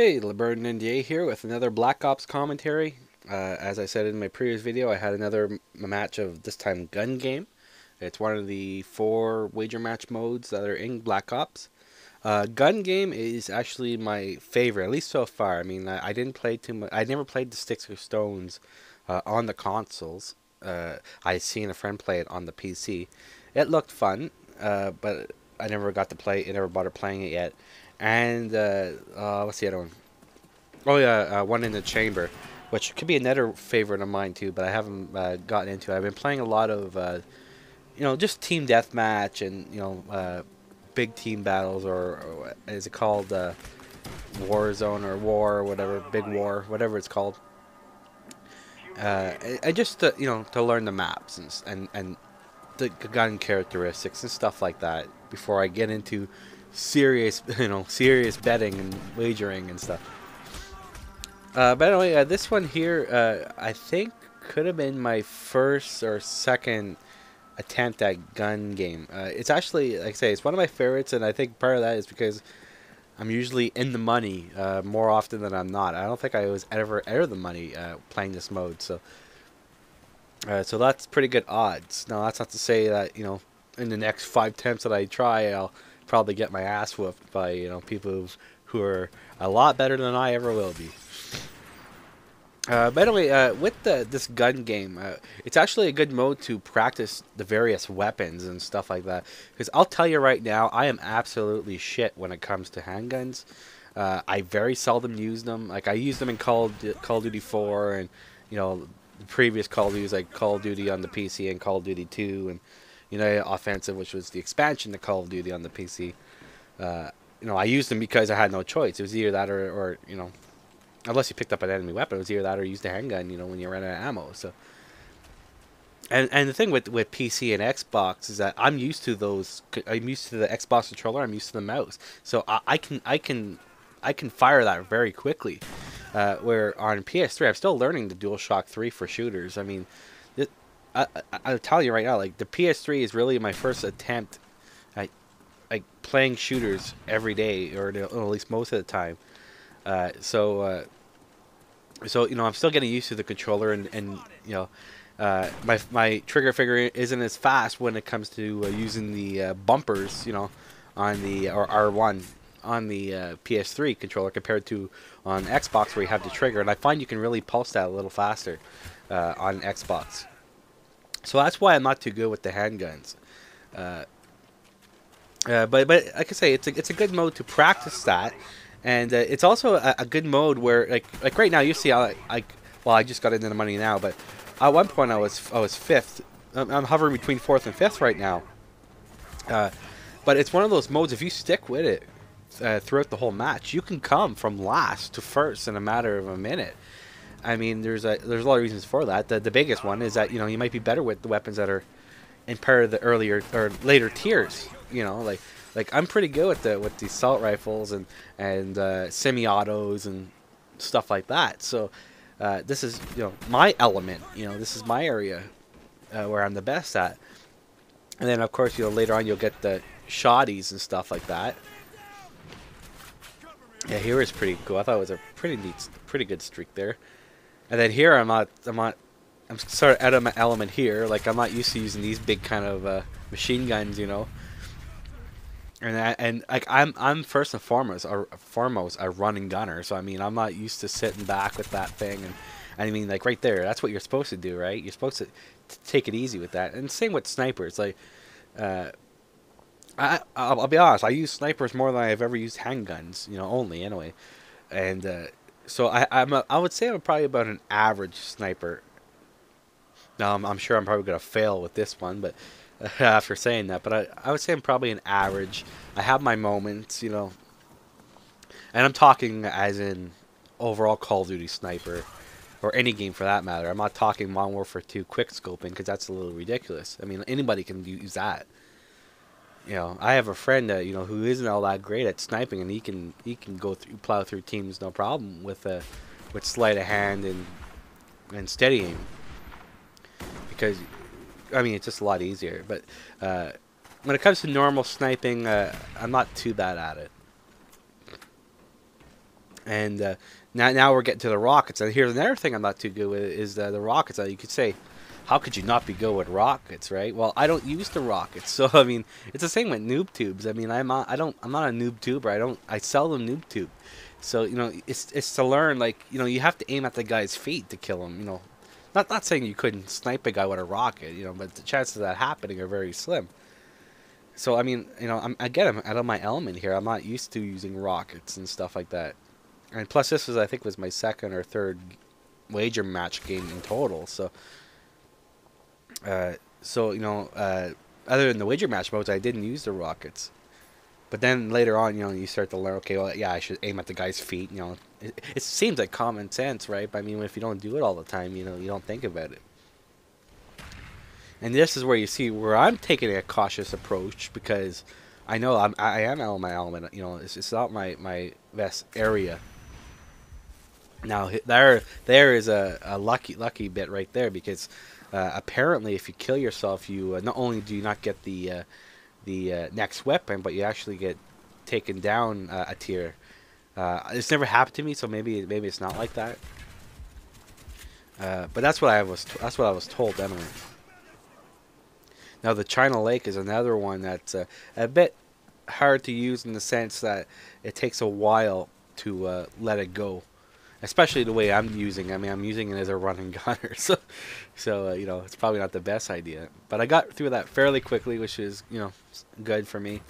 Hey, LeBurton NDA here with another Black Ops commentary. As I said in my previous video, I had another match of this time gun game. It's one of the 4 wager match modes that are in Black Ops. Gun game is actually my favorite, at least so far. I mean, I didn't play too much. I never played the Sticks or Stones on the consoles. I seen a friend play it on the PC. It looked fun, but I never got to play. I never bothered playing it yet. And what's the other one? Oh yeah, One in the Chamber, which could be another favorite of mine too, but I haven't gotten into it. I've been playing a lot of, just team deathmatch and big team battles, or is it called Warzone or War or whatever, Big War, whatever it's called. I just to learn the maps and the gun characteristics and stuff like that before I get into serious serious betting and wagering and stuff. By the way, this one here, I think could have been my first or second attempt at gun game. It's actually, like I say, it's one of my favorites, and I think part of that is because I'm usually in the money more often than I'm not. I don't think I was ever out of the money playing this mode, so that's pretty good odds. Now, that's not to say that in the next 5 attempts that I try, I'll probably get my ass whooped by people who are a lot better than I ever will be. By the way, with this gun game, it's actually a good mode to practice the various weapons and stuff like that. Because I'll tell you right now, I am absolutely shit when it comes to handguns. I very seldom use them. Like, I use them in Call of Duty 4 and, the previous Call of Duty, like Call of Duty on the PC and Call of Duty 2 and United Offensive, which was the expansion to Call of Duty on the PC. I used them because I had no choice. It was either that or unless you picked up an enemy weapon, it was either that or used a handgun, when you ran out of ammo. So, and the thing with PC and Xbox is that I'm used to those. I'm used to the Xbox controller. I'm used to the mouse. So I can fire that very quickly. Where on PS3, I'm still learning the DualShock 3 for shooters. I mean, I'll tell you right now, like the PS3 is really my first attempt at like playing shooters every day, or at least most of the time. So I'm still getting used to the controller, and my trigger finger isn't as fast when it comes to using the bumpers, on the or R1 on the PS3 controller compared to on Xbox where you have the trigger, and I find you can really pulse that a little faster on Xbox. So that's why I'm not too good with the handguns. But like I say, it's a good mode to practice that. And it's also a good mode where, like right now, you see, well, I just got into the money now, but at one point I was fifth. I'm hovering between fourth and fifth right now. But it's one of those modes. If you stick with it throughout the whole match, you can come from last to first in a matter of a minute. I mean, there's a lot of reasons for that. The biggest one is that you might be better with the weapons that are in part of the earlier or later tiers. Like I'm pretty good with the assault rifles and semi-autos and stuff like that. So this is my element. This is my area where I'm the best at. And then of course later on you'll get the shotties and stuff like that. Yeah, here is pretty cool. I thought it was a pretty good streak there. And then here I'm sort of out of my element here. Like I'm not used to using these big kind of machine guns, And like I'm first and foremost a running gunner, so I mean I'm not used to sitting back with that thing, and I mean like right there, that's what you're supposed to do, right? You're supposed to take it easy with that. And same with snipers, like I'll be honest, I use snipers more than I've ever used handguns, only anyway, and so I would say I'm probably about an average sniper. Now I'm sure I'm probably gonna fail with this one, but. After saying that, but I would say I'm probably an average. I have my moments, and I'm talking as in overall Call of Duty sniper, or any game for that matter. I'm not talking Modern Warfare 2 quick scoping, because that's a little ridiculous. I mean, anybody can use that. I have a friend that who isn't all that great at sniping, and he can plow through teams no problem with sleight of hand and steady aim, because. I mean, it's just a lot easier. But when it comes to normal sniping, I'm not too bad at it. And now we're getting to the rockets. And here's another thing I'm not too good with is the rockets. You could say, how could you not be good with rockets, right? Well, I don't use the rockets, so I mean, it's the same with noob tubes. I mean, I'm not a noob tuber. I seldom noob tube. So it's to learn, like, you have to aim at the guy's feet to kill him. Not saying you couldn't snipe a guy with a rocket, but the chances of that happening are very slim. So I mean, I'm out of my element here. I'm not used to using rockets and stuff like that. And plus, this was, I think, was my second or third wager match game in total. Other than the wager match modes, I didn't use the rockets. But then later on, you start to learn, okay, well, yeah, I should aim at the guy's feet. It seems like common sense, right? But I mean, if you don't do it all the time, you don't think about it. And this is where you see where I'm taking a cautious approach, because I know I am out of my element. It's not my best area. Now there is a lucky bit right there, because apparently if you kill yourself, you not only do you not get the next weapon, but you actually get taken down a tier. It's never happened to me, so maybe it's not like that. But that's what I was told anyway. Now the China Lake is another one that's a bit hard to use, in the sense that it takes a while to let it go. Especially the way I'm using. I mean, I'm using it as a running gunner, so it's probably not the best idea. But I got through that fairly quickly, which is good for me.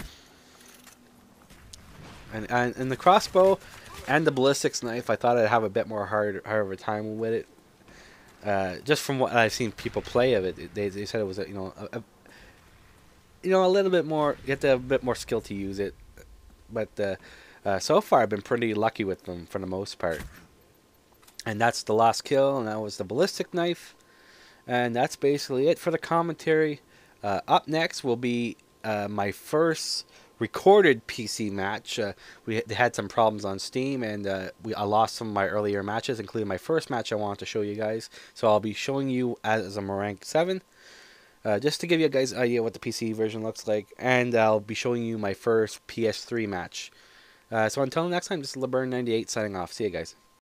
And the crossbow and the ballistics knife, I thought I'd have a bit more hard of a time with it. Just from what I've seen people play of it, they said it was a little bit more. You have to have a bit more skill to use it. But so far, I've been pretty lucky with them for the most part. And that's the last kill, and that was the ballistic knife. And that's basically it for the commentary. Up next will be my first recorded PC match. We had some problems on Steam, and I lost some of my earlier matches, including my first match I wanted to show you guys. So I'll be showing you as a rank 7. Just to give you guys an idea what the PC version looks like. And I'll be showing you my first PS3 match. So until next time, this is LeBurn98 signing off. See you guys.